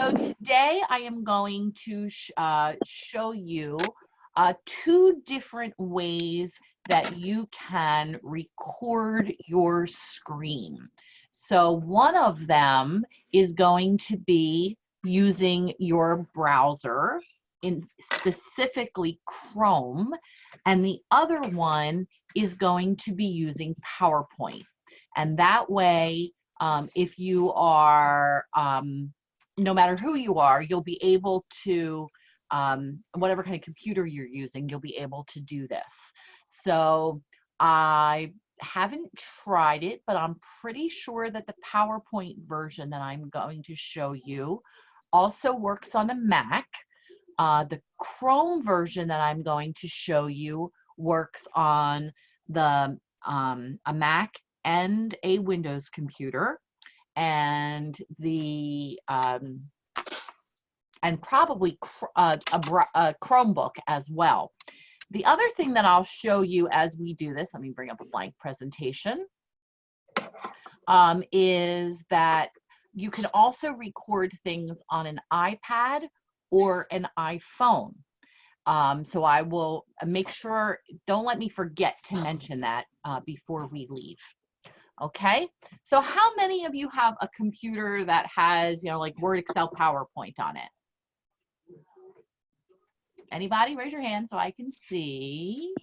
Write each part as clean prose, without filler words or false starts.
So today I am going to show you 2 different ways that you can record your screen. So one of them is going to be using your browser, in specifically Chrome, and the other one is going to be using PowerPoint. And that way, if you are, no matter who you are, you'll be able to, whatever kind of computer you're using, you'll be able to do this. So I haven't tried it, but I'm pretty sure that the PowerPoint version that I'm going to show you also works on a Mac. The Chrome version that I'm going to show you works on the a Mac and a Windows computer, and the and probably a Chromebook as well. The other thing that I'll show you as we do this, let me bring up a blank presentation, is that you can also record things on an iPad or an iPhone. So I will make sure, don't let me forget to mention that before we leave. Okay, so how many of you have a computer that has, like Word, Excel, PowerPoint on it? Anybody? Raise your hand so I can see.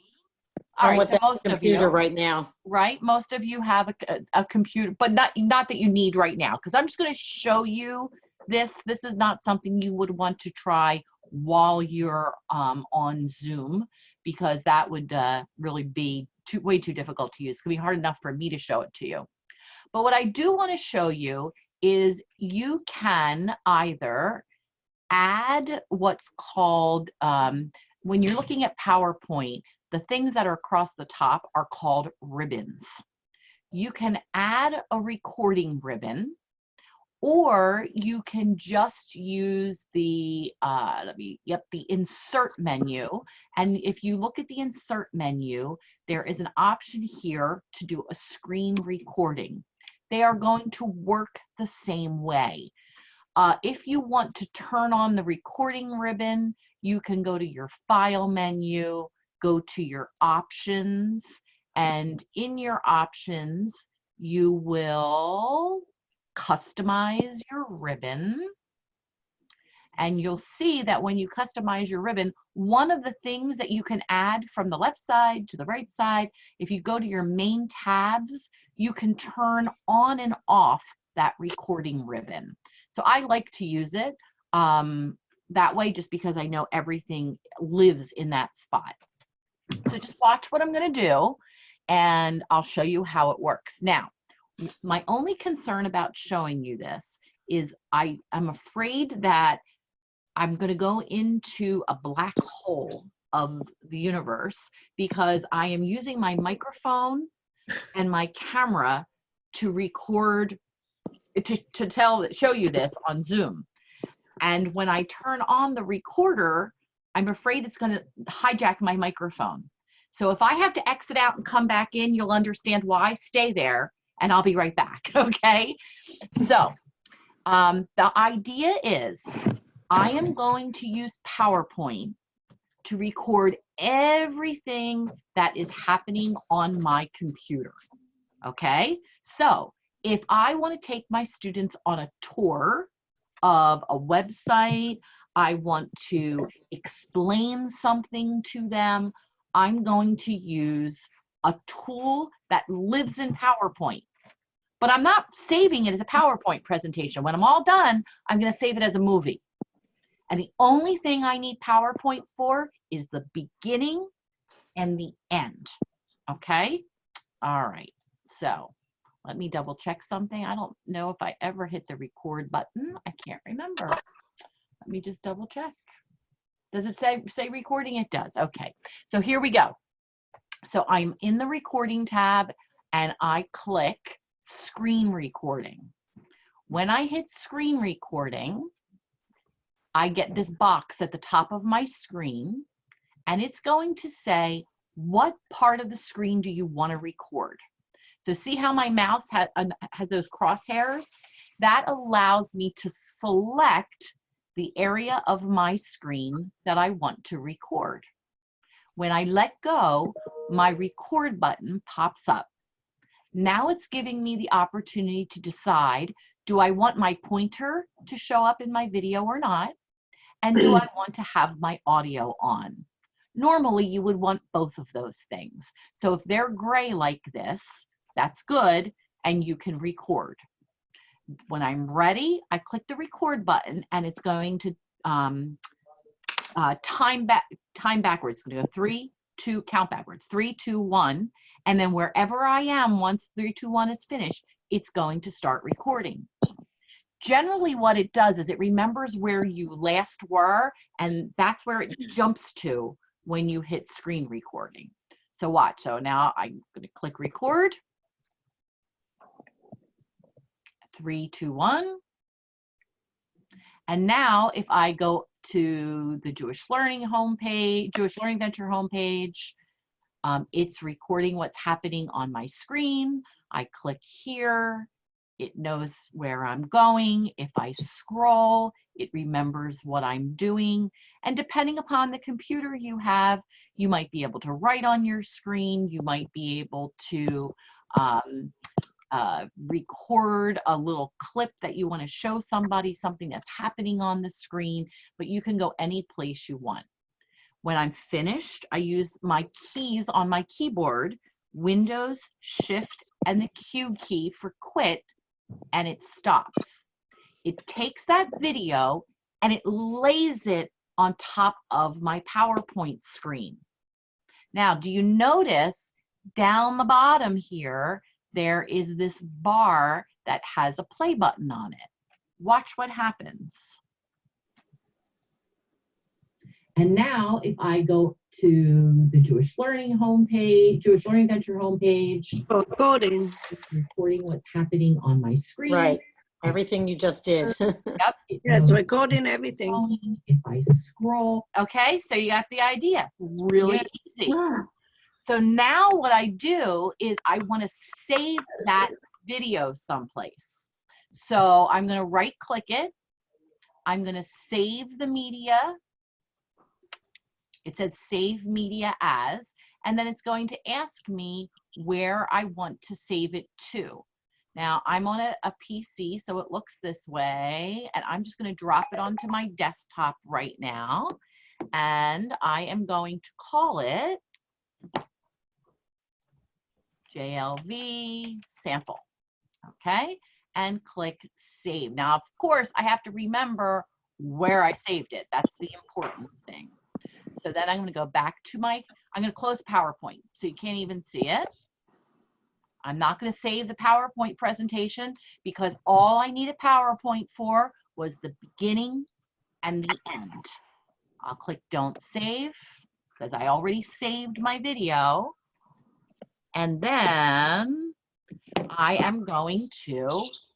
All right, so most of you right now. Right, most of you have a computer, but not that you need right now, because I'm just going to show you this. This is not something you would want to try while you're on Zoom, because that would really be way too difficult to use. It's going to be hard enough for me to show it to you. But what I do want to show you is you can either add what's called, when you're looking at PowerPoint, the things that are across the top are called ribbons. You can add a recording ribbon, or you can just use the the insert menu. And if you look at the insert menu, there is an option here to do a screen recording. They are going to work the same way. If you want to turn on the recording ribbon, you can go to your file menu, go to your options, and in your options, you will customize your ribbon. And you'll see that when you customize your ribbon, one of the things that you can add from the left side to the right side, if you go to your main tabs, you can turn on and off that recording ribbon. So I like to use it that way, just because I know everything lives in that spot. So just watch what I'm going to do, and I'll show you how it works. Now, my only concern about showing you this is I'm afraid that I'm going to go into a black hole of the universe, because I am using my microphone and my camera to record, to show you this on Zoom. And when I turn on the recorder, I'm afraid it's going to hijack my microphone. So if I have to exit out and come back in, you'll understand why. Stay there and I'll be right back, okay? So the idea is I am going to use PowerPoint to record everything that is happening on my computer, okay? So if I want to take my students on a tour of a website, I want to explain something to them, I'm going to use a tool that lives in PowerPoint. But I'm not saving it as a PowerPoint presentation. When I'm all done, I'm going to save it as a movie. And the only thing I need PowerPoint for is the beginning and the end. Okay? All right. So let me double check something. I don't know if I ever hit the record button. I can't remember. Let me just double check. Does it say recording? It does. Okay. So here we go. So I'm in the recording tab and I click screen recording. When I hit screen recording, I get this box at the top of my screen, and it's going to say, what part of the screen do you want to record? So see how my mouse has those crosshairs? that allows me to select the area of my screen that I want to record. When I let go, my record button pops up. Now it's giving me the opportunity to decide, do I want my pointer to show up in my video or not? And do I want to have my audio on? Normally, you would want both of those things. So if they're gray like this, that's good, and you can record. When I'm ready, I click the record button, and it's going to time backwards. It's going to go 3, 2, count backwards, 3, 2, 1, and then wherever I am, once 3, 2, 1 is finished, it's going to start recording. Generally, what it does is it remembers where you last were, and that's where it jumps to when you hit screen recording. So watch. So now I'm going to click record. 3, 2, 1. And now if I go to the Jewish Learning homepage, Jewish Learning Venture homepage, it's recording what's happening on my screen. I click here. It knows where I'm going. If I scroll, it remembers what I'm doing. And depending upon the computer you have, you might be able to write on your screen. You might be able to record a little clip that you want to show somebody, something that's happening on the screen, but you can go any place you want. When I'm finished, I use my keys on my keyboard, Windows, Shift, and the Q key for quit, and it stops. It takes that video and it lays it on top of my PowerPoint screen. Now, do you notice down the bottom here, there is this bar that has a play button on it? Watch what happens. And now if I go to the Jewish Learning homepage, Jewish Learning Venture homepage, Recording. it's recording what's happening on my screen. Right. Everything you just did. Yep. Yeah, it's recording everything. If I scroll. Okay, so you got the idea. Really easy. Yeah. So now what I do is I want to save that video someplace. So I'm going to right click it. I'm going to save the media. It says save media as, and then it's going to ask me where I want to save it to. Now I'm on a PC, so it looks this way, and I'm just going to drop it onto my desktop right now, and I am going to call it JLV sample, okay, and click save. Now, of course, I have to remember where I saved it. That's the important thing. So then I'm going to go back to I'm going to close PowerPoint so you can't even see it. I'm not going to save the PowerPoint presentation because all I needed PowerPoint for was the beginning and the end. I'll click don't save because I already saved my video. And then I am going to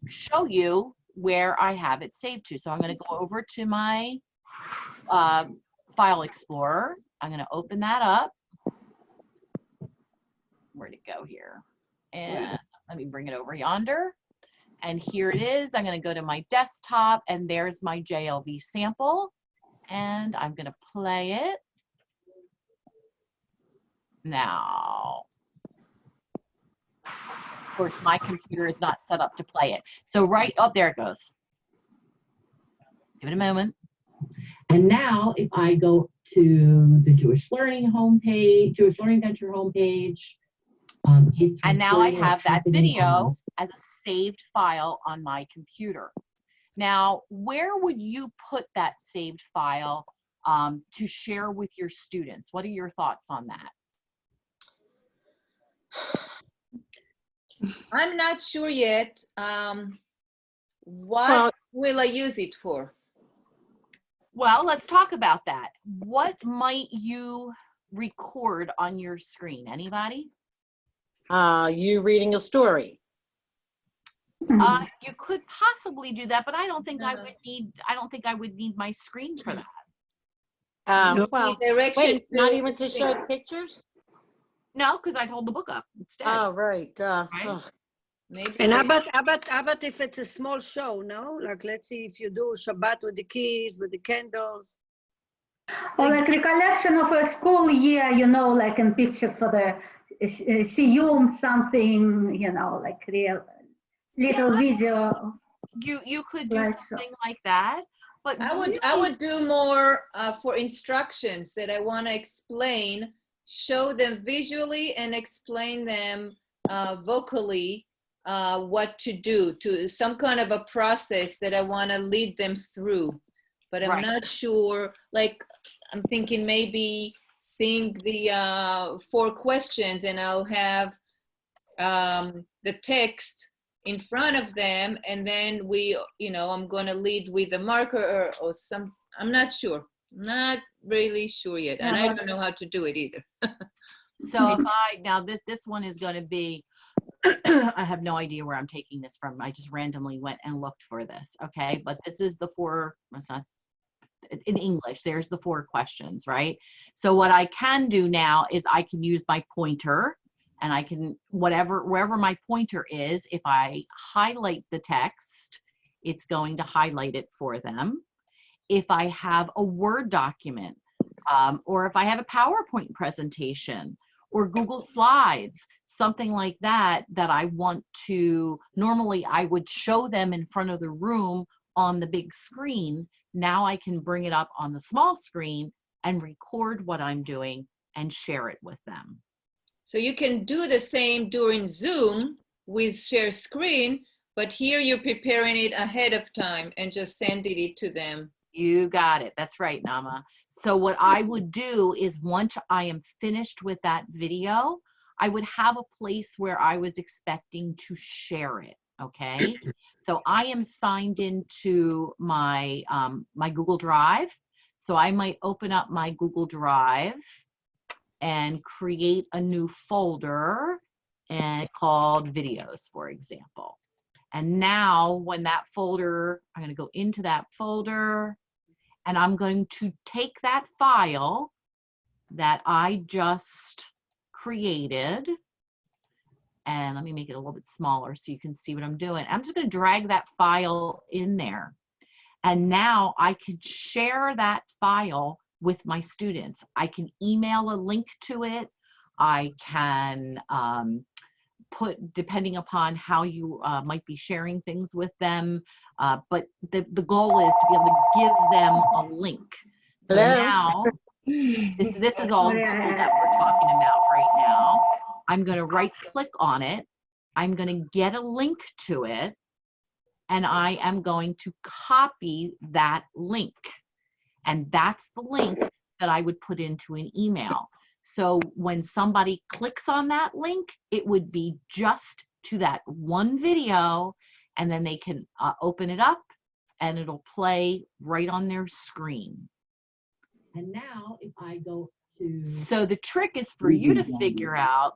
show you where I have it saved to. So I'm going to go over to my File Explorer. I'm going to open that up. Where'd it go here? And let me bring it over yonder. And here it is. I'm going to go to my desktop, and there's my JLV sample. And I'm going to play it. Now, of course, my computer is not set up to play it. So right, oh, there it goes. Give it a moment. And now if I go to the Jewish Learning homepage, Jewish Learning Venture homepage, and now I have that video as a saved file on my computer. Now, where would you put that saved file to share with your students? What are your thoughts on that? I'm not sure yet. What will I use it for? Well, let's talk about that. What might you record on your screen? Anybody? You reading a story. You could possibly do that, but I don't think I would need. I don't think I would need my screen for that. Well, Direction wait, not even to show pictures? No, because I'd hold the book up instead. Oh, right. Right? Oh, Maybe. And how about if it's a small show, no? Like, let's see if you do Shabbat with the kids, with the candles. Or like recollection of a school year, like in pictures for the Siyum something, like real little video. You could do Right, something like that, but I would do more for instructions that I want to explain, show them visually and explain them vocally what to do, to some kind of a process that I want to lead them through. But I'm Right. not sure, like, I'm thinking maybe seeing the 4 questions, and I'll have the text in front of them, and then I'm going to lead with a marker or some, I'm not sure. Not really sure yet. And I don't know how to do it either. so now this one is going to be, I have no idea where I'm taking this from. I just randomly went and looked for this. Okay. But this is the 4, it's not in English. There's the 4 questions, right? So what I can do now is I can use my pointer, and I can, wherever my pointer is, if I highlight the text, it's going to highlight it for them. If I have a Word document, or if I have a PowerPoint presentation or Google Slides, something like that, that I want to, normally I would show them in front of the room on the big screen. Now I can bring it up on the small screen and record what I'm doing and share it with them. So you can do the same during Zoom with share screen, but here you're preparing it ahead of time and just sending it to them. You got it. That's right, Nama. So what I would do is once I am finished with that video, I would have a place where I was expecting to share it. Okay. So I am signed into my, my Google Drive. So I might open up my Google Drive and create a new folder and called videos, for example. And now when that folder, I'm going to go into that folder, and I'm going to take that file that I just created, and let me make it a little bit smaller so you can see what I'm doing. I'm just going to drag that file in there. And now I can share that file with my students. I can email a link to it. I can put, depending upon how you might be sharing things with them, but the goal is to be able to give them a link. So Hello? now, this is all Google that we're talking about right now. I'm going to right click on it. I'm going to get a link to it, and I am going to copy that link. And that's the link that I would put into an email. So when somebody clicks on that link, it would be just to that one video, and then they can open it up and it'll play right on their screen. And now if I go to, so the trick is for you to figure out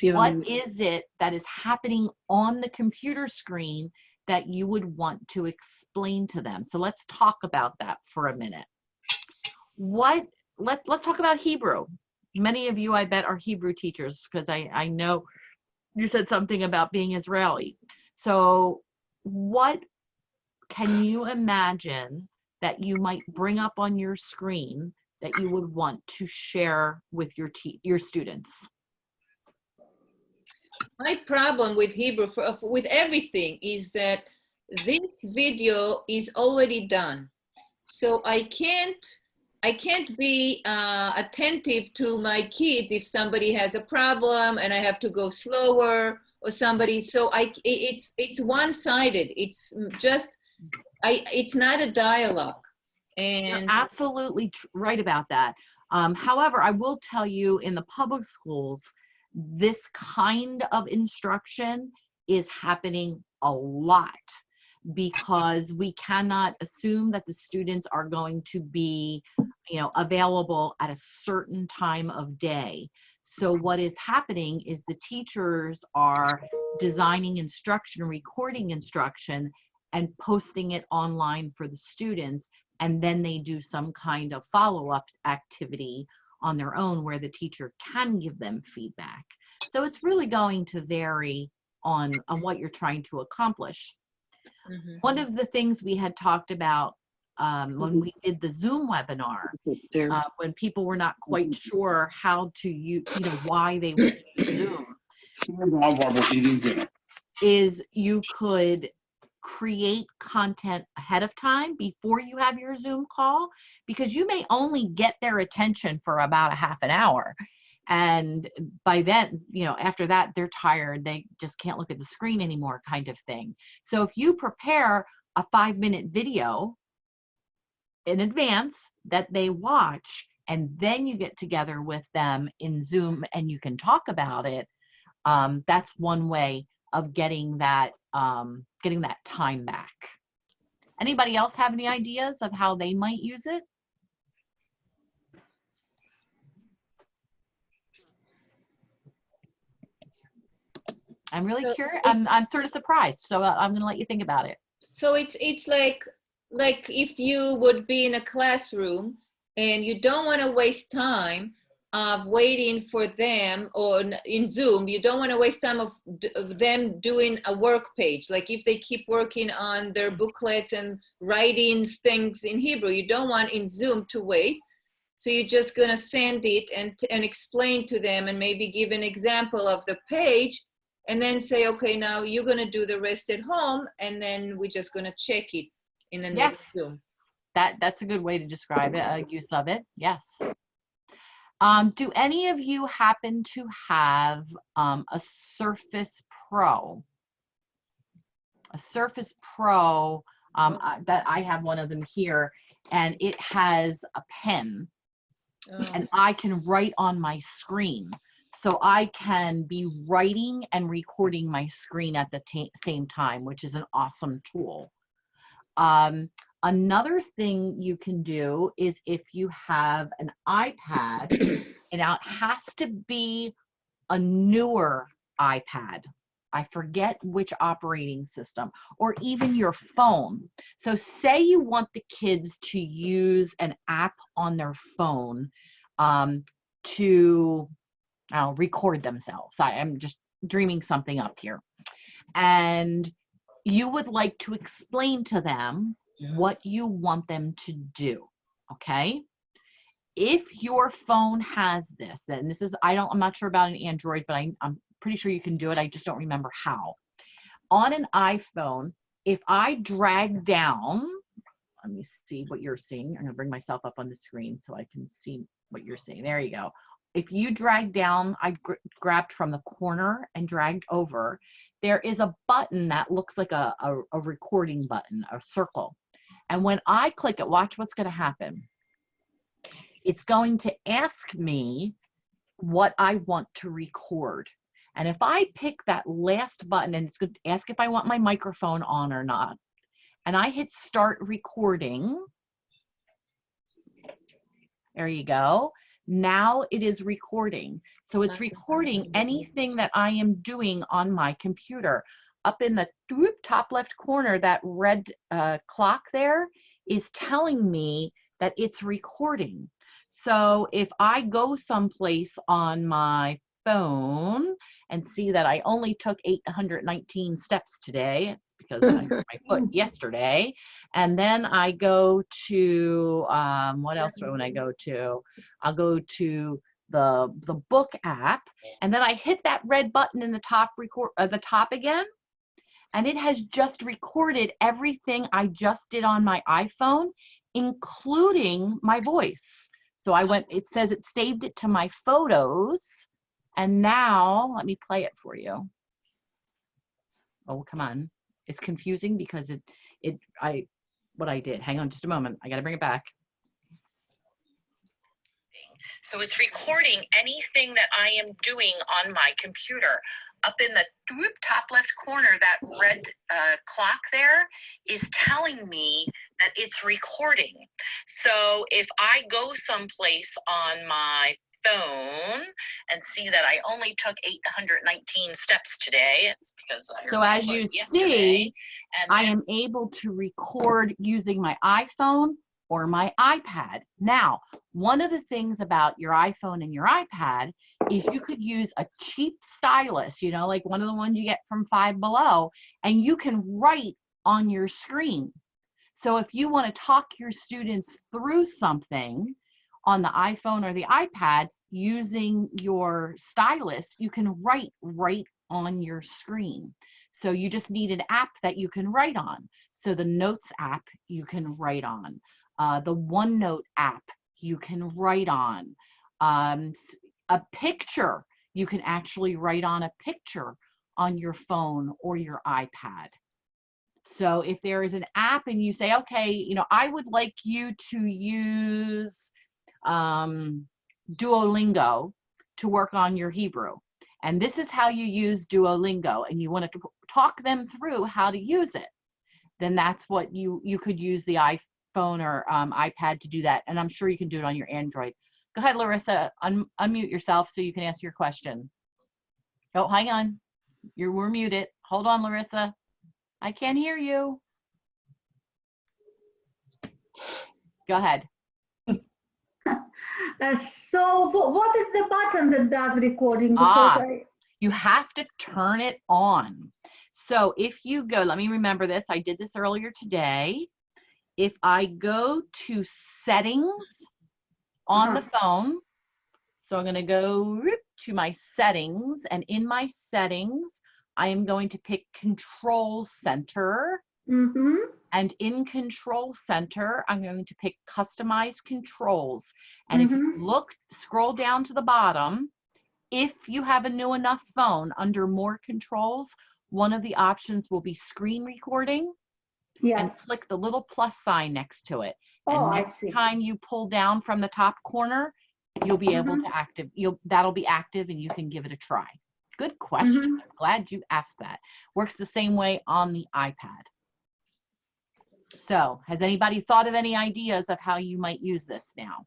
what is it that is happening on the computer screen that you would want to explain to them. So let's talk about that for a minute. Let's talk about Hebrew. Many of you, I bet, are Hebrew teachers, because I know you said something about being Israeli. So what can you imagine that you might bring up on your screen that you would want to share with your students? My problem with Hebrew, with everything, is that this video is already done. So I can't be attentive to my kids if somebody has a problem and I have to go slower, or somebody. So it's one-sided. It's just it's not a dialogue. And you're absolutely right about that. However, I will tell you, in the public schools, this kind of instruction is happening a lot, because we cannot assume that the students are going to be, available at a certain time of day. So what is happening is the teachers are designing instruction, recording instruction, and posting it online for the students. And then they do some kind of follow-up activity on their own where the teacher can give them feedback. So it's really going to vary on what you're trying to accomplish. Mhm. One of the things we had talked about when we did the Zoom webinar, when people were not quite sure how to use, why they would use Zoom, is you could create content ahead of time before you have your Zoom call, because you may only get their attention for about a half an hour. And by then, after that, they're tired. They just can't look at the screen anymore, kind of thing. So if you prepare a 5-minute video in advance that they watch, and then you get together with them in Zoom and you can talk about it, that's one way of getting that time back. Anybody else have any ideas of how they might use it? I'm really curious. I'm sort of surprised, so I'm going to let you think about it. So it's like if you would be in a classroom and you don't want to waste time of waiting for them, or in Zoom, you don't want to waste time of them doing a work page. Like if they keep working on their booklets and writing things in Hebrew, you don't want in Zoom to wait. So you're just going to send it and explain to them and maybe give an example of the page, and then say, okay, now you're going to do the rest at home, and then we're just going to check it in the next Zoom. That's a good way to describe it, use of it. Yes. Do any of you happen to have a Surface Pro? A Surface Pro, that I have one of them here, and it has a pen, and I can write on my screen. So I can be writing and recording my screen at the same time, which is an awesome tool. Another thing you can do is if you have an iPad, and now it has to be a newer iPad. I forget which operating system, or even your phone. So say you want the kids to use an app on their phone to record themselves. I'm just dreaming something up here. And you would like to explain to them what you want them to do, okay? If your phone has this, then this is, I'm not sure about an Android, but I'm pretty sure you can do it. I just don't remember how. On an iPhone, if I drag down, let me see what you're seeing. I'm gonna bring myself up on the screen so I can see what you're seeing. There you go. If you drag down, I grabbed from the corner and dragged over, there is a button that looks like a recording button, a circle. And when I click it, watch what's going to happen. It's going to ask me what I want to record. And if I pick that last button, and it's going to ask if I want my microphone on or not, and I hit start recording, there you go. Now it is recording. So it's recording anything that I am doing on my computer. Up in the top left corner, that red clock there is telling me that it's recording. So if I go someplace on my phone and see that I only took 819 steps today, it's because I hurt my foot yesterday, and then I go to, what else do I want to go to? I'll go to the book app, and then I hit that red button in the top the top again, and it has just recorded everything I just did on my iPhone, including my voice. So I went, it says it saved it to my photos, and now let me play it for you. Oh, come on. It's confusing because what I did. Hang on just a moment. I got to bring it back. So it's recording anything that I am doing on my computer. Up in the top left corner, that red clock there is telling me that it's recording. So if I go someplace on my phone and see that I only took 819 steps today, it's because I so as you see, I am able to record using my iPhone or my iPad. Now, one of the things about your iPhone and your iPad is you could use a cheap stylus, you know, like one of the ones you get from Five Below, and you can write on your screen. So if you want to talk your students through something on the iPhone or the iPad using your stylus, you can write right on your screen. So you just need an app that you can write on. So the Notes app you can write on. The OneNote app you can write on. A picture, you can actually write on a picture on your phone or your iPad. So if there is an app and you say, okay, you know, I would like you to use Duolingo to work on your Hebrew. And this is how you use Duolingo, and you want to talk them through how to use it. Then that's what you could use the iPhone or iPad to do that. And I'm sure you can do it on your Android. Go ahead, Larissa, unmute yourself so you can ask your question. Oh, hang on. We're muted. Hold on, Larissa. I can't hear you. Go ahead. So what is the button that does recording? Because You have to turn it on. So if you go, let me remember this. I did this earlier today. If I go to settings on the phone, so I'm going to go to my settings, and in my settings, I am going to pick Control Center. And in Control Center, I'm going to pick Customize Controls. And if you look, scroll down to the bottom, if you have a new enough phone, under More Controls, one of the options will be Screen Recording. yes. And click the little plus sign next to it. Oh, And I next see. time you pull down from the top corner, you'll be able to that'll be active and you can give it a try. Good question. I'm glad you asked that. Works the same way on the iPad. So has anybody thought of any ideas of how you might use this now?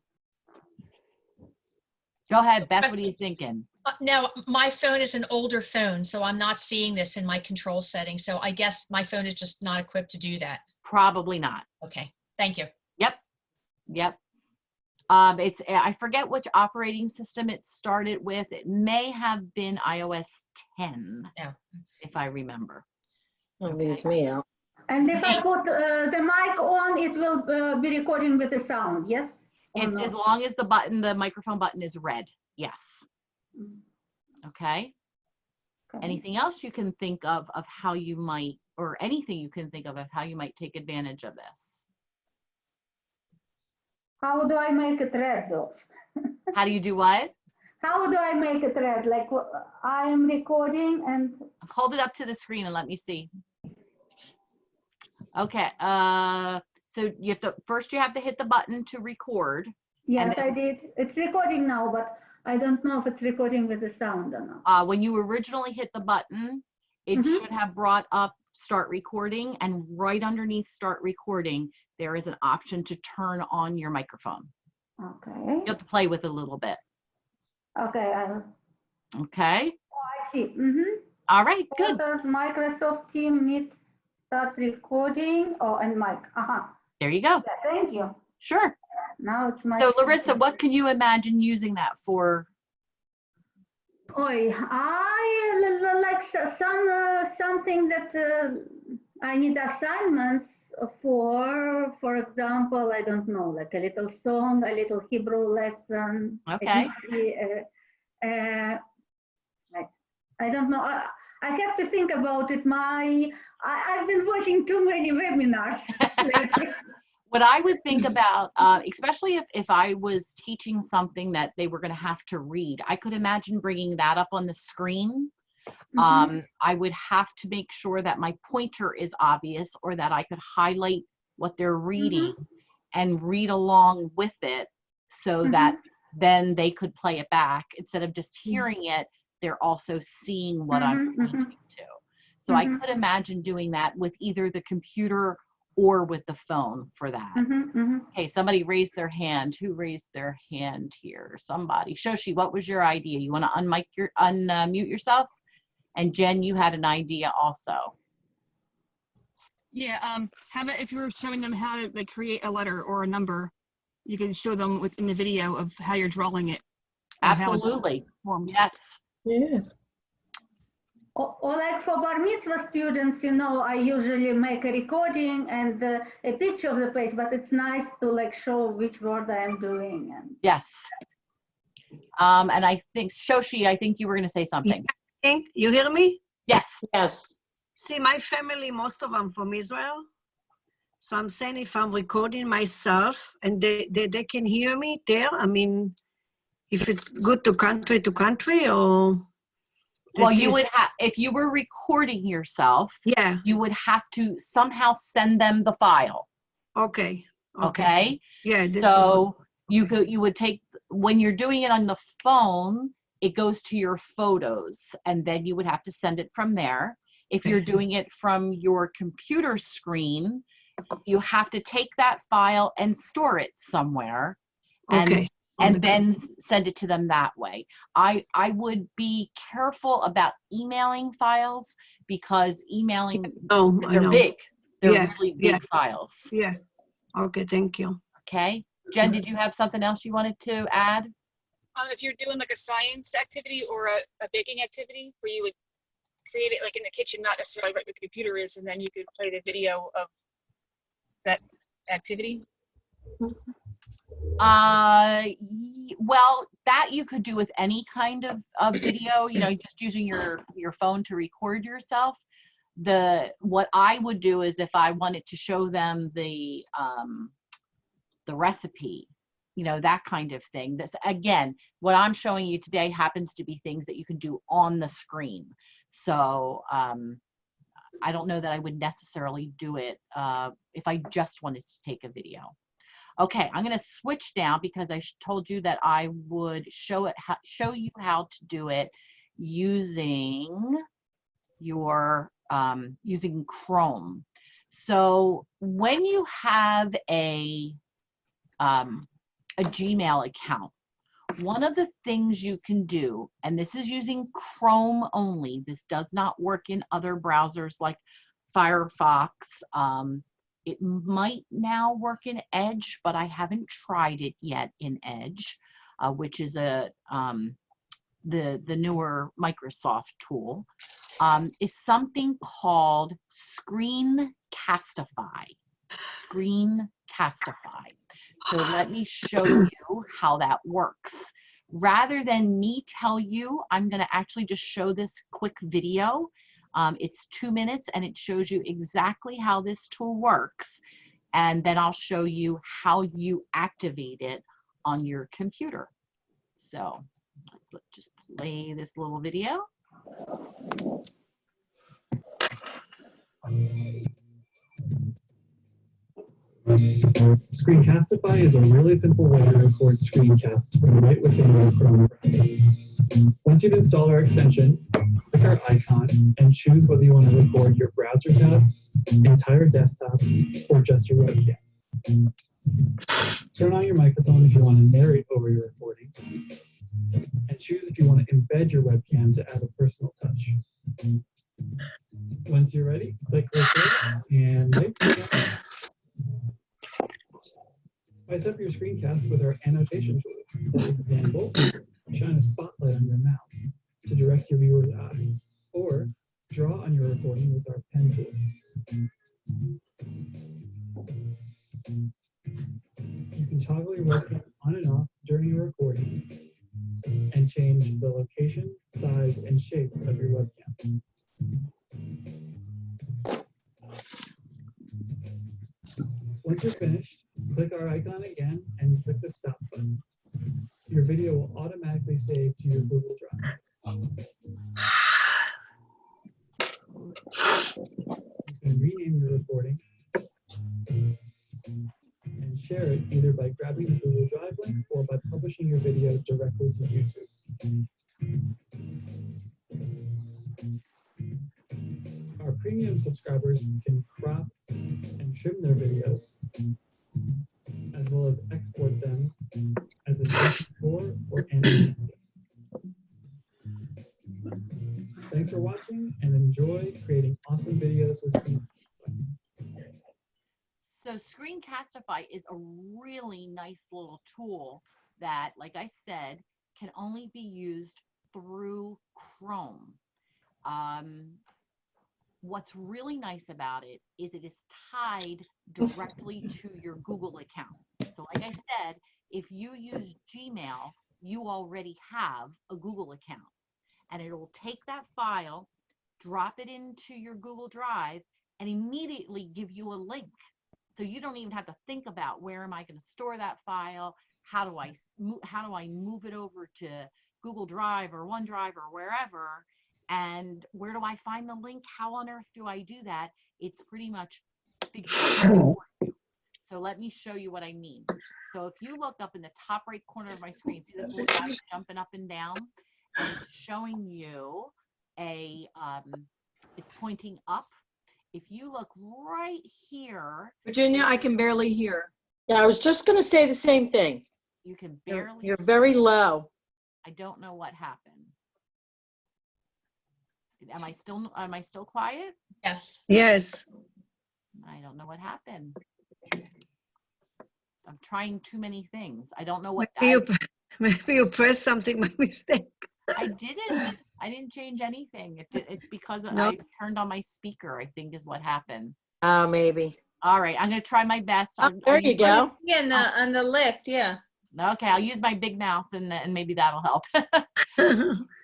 Go ahead, Beth, what are you thinking? Now, my phone is an older phone, so I'm not seeing this in my control setting. So I guess my phone is just not equipped to do that. Probably not. Okay, thank you. Yep. I forget which operating system it started with. It may have been iOS 10, if I remember. That leaves me out. And if I put the mic on, it will be recording with the sound, yes? As long as the microphone button is red, yes. Okay. Anything else you can think of how you might, or anything you can think of how you might take advantage of this? How do I make it red though? How do you do what? How do I make it red? Like I am recording and... Hold it up to the screen and let me see. Okay, so you have to, first you have to hit the button to record. Yes, then, I did. It's recording now, but I don't know if it's recording with the sound or not. When you originally hit the button, it should have brought up Start Recording, and right underneath Start Recording, there is an option to turn on your microphone. Okay. You have to play with it a little bit. Okay. Okay. Oh, I see. All right, good. Does Microsoft Team Meet start recording? Oh, and mic. There you go. Yeah, thank you. Sure. Now it's my... So Larissa, what can you imagine using that for? I like something that I need assignments for example, I don't know, like a little song, a little Hebrew lesson. Okay. I don't know. I have to think about it. I've been watching too many webinars lately. What I would think about, especially if I was teaching something that they were going to have to read, I could imagine bringing that up on the screen. I would have to make sure that my pointer is obvious, or that I could highlight what they're reading and read along with it, so that then they could play it back. Instead of just hearing it, they're also seeing what I'm pointing to. So I could imagine doing that with either the computer or with the phone for that. Okay, somebody raised their hand. Who raised their hand here? Somebody. Shoshi, what was your idea? You want to unmute yourself? And Jen, you had an idea also. Yeah, how about if you were showing them how to like create a letter or a number, you can show them within the video of how you're drawing it. or how it's Absolutely. formed. Yes. Yeah. Or like for bar mitzvah students, you know, I usually make a recording and a picture of the page, but it's nice to like show which word I am doing. And Yes. And I think, Shoshi, I think you were going to say something. You hear me? Yes. Yes. See, my family, most of them from Israel. So I'm saying if I'm recording myself and they can hear me there, I mean, if it's good to country or... Well, you would have, if you were recording yourself, Yeah. you would have to somehow send them the file. Okay. Okay. Yeah. This So you okay. could, you would take, when you're doing it on the phone, it goes to your photos and then you would have to send it from there. If you're doing it from your computer screen, you have to take that file and store it somewhere. Okay. And then send it to them that way. I would be careful about emailing files because emailing, they're big. They're really big files. Yeah. Okay, thank you. Okay. Jen, did you have something else you wanted to add? If you're doing like a science activity or a baking activity where you would create it like in the kitchen, not necessarily where the computer is, and then you could play the video of that activity. Well, that you could do with any kind of video, you know, just using your phone to record yourself. What I would do is if I wanted to show them the recipe, you know, that kind of thing. This, again, what I'm showing you today happens to be things that you can do on the screen. So I don't know that I would necessarily do it if I just wanted to take a video. Okay, I'm going to switch now because I told you that I would show you how to do it using your using Chrome. So when you have a Gmail account, one of the things you can do, and this is using Chrome only, this does not work in other browsers like Firefox. It might now work in Edge, but I haven't tried it yet in Edge, which is the newer Microsoft tool, is something called Screencastify. Screencastify. So let me show you how that works. Rather than me tell you, I'm going to actually just show this quick video. It's 2 minutes and it shows you exactly how this tool works. And then I'll show you how you activate it on your computer. So let's just play this little video. Screencastify is a really simple way to record screencasts from right within your Chrome browser. Once you've installed our extension, click our icon and choose whether you want to record your browser tab, entire desktop, or just your webcam. Turn on your microphone if you want to narrate over your recording, and choose if you want to embed your webcam to add a personal touch. Once you're ready, click record and wait. Spice up your screencast with our annotation tools. For example, shine a spotlight on your mouse to direct your viewer's eye, or draw on your recording with our pen tool. You can toggle your webcam on and off during your recording and change the location, size, and shape of your webcam. Once you're finished, click our icon again and click the stop button. Your video will automatically save to your Google Drive. You can rename your recording and share it either by grabbing the Google Drive link or by publishing your video directly to YouTube. Our premium subscribers can crop and trim their videos, as well as export them as an MP4 or MP3. Thanks for watching and enjoy creating awesome videos with Screencastify. Screencastify is a really nice little tool that, like I said, can only be used through Chrome. What's really nice about it is tied directly to your Google account. So like I said, if you use Gmail, you already have a Google account, and it'll take that file, drop it into your Google Drive, and immediately give you a link. So you don't even have to think about, where am I going to store that file? How do I move it over to Google Drive or OneDrive or wherever? And where do I find the link? How on earth do I do that? It's pretty much figured out for you. So let me show you what I mean. So if you look up in the top right corner of my screen, see this little guy jumping up and down? And it's showing you it's pointing up. If you look right here. Virginia, I can barely hear. Yeah, I was just going to say the same thing. You can barely. You're very low. I don't know what happened. Am I still quiet? Yes. Yes. I don't know what happened. I'm trying too many things. I don't know what. Maybe you pressed something by mistake. I didn't change anything. It's because No. I turned on my speaker, I think is what happened. Oh, maybe. All right, I'm going to try my best. Oh, there you go. Yeah, on the left, yeah. Okay, I'll use my big mouth and maybe that'll help.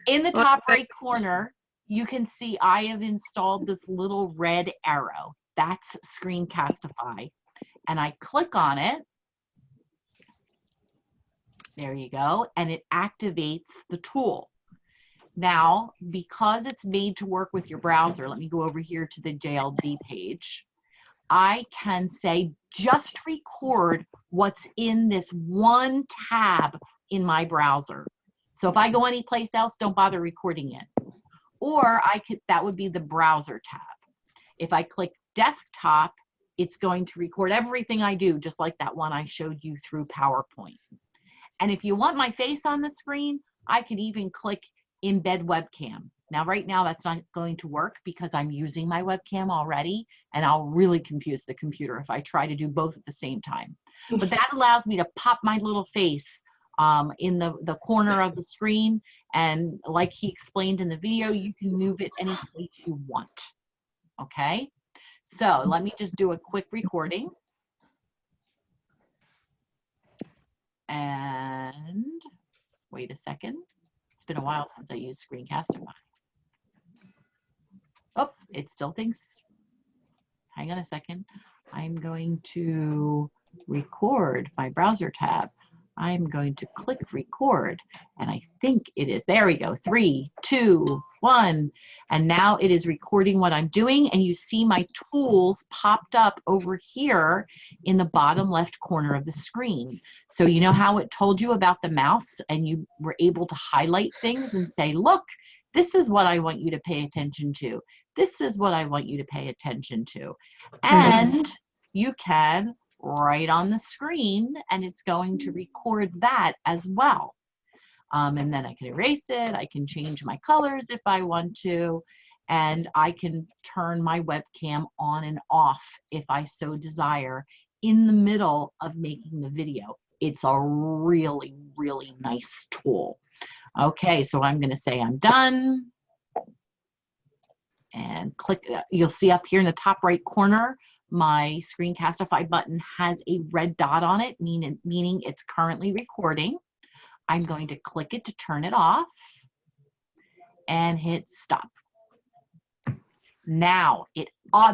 In the top right corner, you can see I have installed this little red arrow. That's Screencastify. And I click on it. There you go. And it activates the tool. Now, because it's made to work with your browser, let me go over here to the JLD page. I can say, just record what's in this one tab in my browser. So if I go anyplace else, don't bother recording it. Or that would be the browser tab. If I click desktop, it's going to record everything I do, just like that one I showed you through PowerPoint. And if you want my face on the screen, I can even click Embed Webcam. Now, right now, that's not going to work because I'm using my webcam already, and I'll really confuse the computer if I try to do both at the same time. But that allows me to pop my little face in the corner of the screen, and like he explained in the video, you can move it any place you want. Okay? So let me just do a quick recording. And wait a second. It's been a while since I used Screencastify. Oh, it still thinks. Hang on a second. I'm going to record my browser tab. I'm going to click record, and I think it is. There we go. 3, 2, 1. And now it is recording what I'm doing, and you see my tools popped up over here in the bottom left corner of the screen. So you know how it told you about the mouse, and you were able to highlight things and say, look, this is what I want you to pay attention to. This is what I want you to pay attention to. And you can right on the screen, and it's going to record that as well. And then I can erase it. I can change my colors if I want to, and I can turn my webcam on and off if I so desire in the middle of making the video. It's a really, really nice tool. Okay, so I'm going to say I'm done and click. You'll see up here in the top right corner, my Screencastify button has a red dot on it, meaning it's currently recording. I'm going to click it to turn it off and hit stop. Now,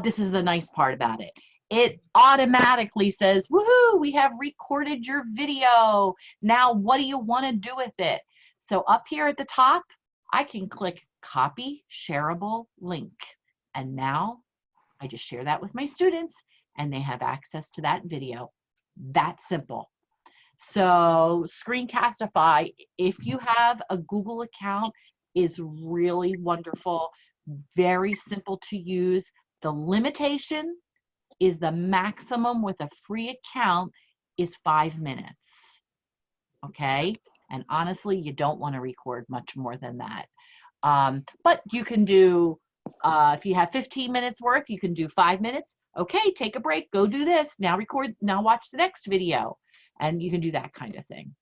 this is the nice part about it. It automatically says, woohoo, we have recorded your video. Now, what do you want to do with it? So up here at the top, I can click copy shareable link. And now I just share that with my students and they have access to that video. That simple. So Screencastify, if you have a Google account, is really wonderful, very simple to use. The limitation is the maximum with a free account is 5 minutes. Okay? And honestly, you don't want to record much more than that. But you can do, if you have 15 minutes worth, you can do 5 minutes. okay, take a break, go do this, now record, now watch the next video. And you can do that kind of thing,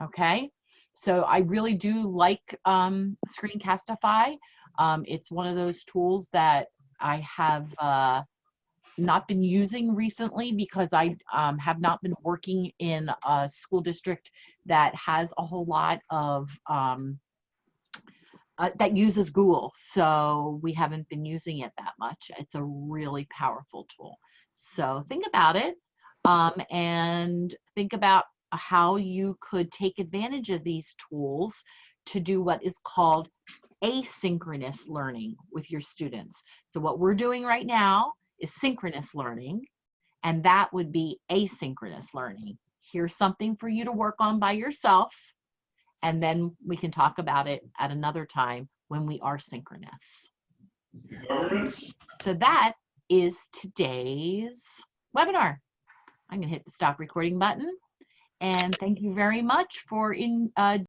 okay? So I really do like Screencastify. It's one of those tools that I have not been using recently because I have not been working in a school district that has a whole lot of that uses Google, so we haven't been using it that much. It's a really powerful tool. So think about it, and think about how you could take advantage of these tools to do what is called asynchronous learning with your students. So what we're doing right now is synchronous learning, and that would be asynchronous learning. Here's something for you to work on by yourself, and then we can talk about it at another time when we are synchronous. So that is today's webinar. I'm going to hit the stop recording button, and thank you very much for